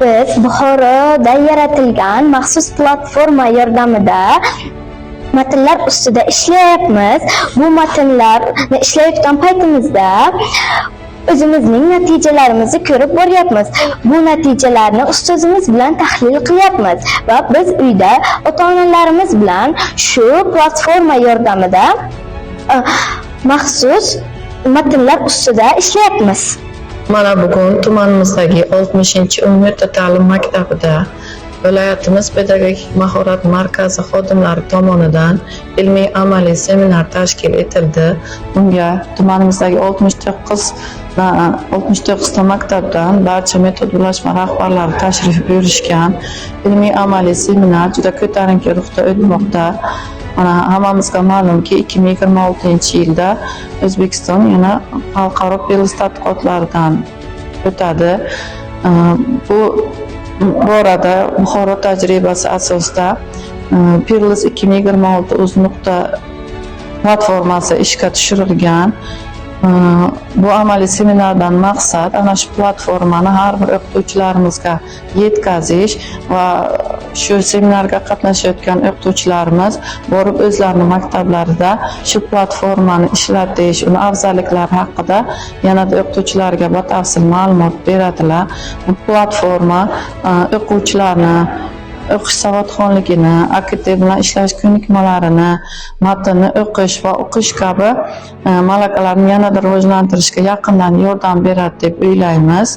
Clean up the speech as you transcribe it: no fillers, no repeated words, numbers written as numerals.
Biz Buxoroda yaratilgan maxsus platforma yordamida matnlar ustida ishlayapmiz. Bu matnlarni ishlayotgan paytimizda o'zimizning natijalarimizni ko'rib boryapmiz. Bu natijalarni ustozimiz bilan tahlil qilyapmiz va biz uyda ota-onalarimiz bilan shu platforma yordamida maxsus matnlar ustida ishlayapmiz. Mana bugun tumanimizdagi 60-Umid ta'lim maktabida viloyatimiz pedagogik mahorat markazi xodimlari tomonidan ilmiy amaliy seminar tashkil etildi. Bunga tumanimizdagi 69 ta maktabdan barcha metod birlashma rahbarlari tashrif buyurishgan. Ilmiy amaliy seminar juda ko'tarinki ruhda o'tmoqda. Mana hammamizga ma'lumki 2026-yilda O'zbekiston yana xalqaro PIRLS tadqiqotlaridan o'tadi. Bu borada Buxoro tajribasi asosida PIRLS 2026 o'z nuqta platformasi ishga tushirilgan. Bu amaliy seminardan maqsad ana shu platformani har bir o'qituvchilarimizga yetkazish va shu seminarga qatnashayotgan o'qituvchilarimiz borib o'zlarining maktablarida shu platformani ishlatish, uni afzalliklari haqida yanada o'qituvchilarga batafsil ma'lumot beradilar. Bu platforma o'quvchilarni o'qish savodxonligini, AKT bilan ishlash ko'nikmalarini, matnni o'qish va o'qish kabi malakalarni yanada rivojlantirishga yaqindan yordam beradi deb o'ylaymiz.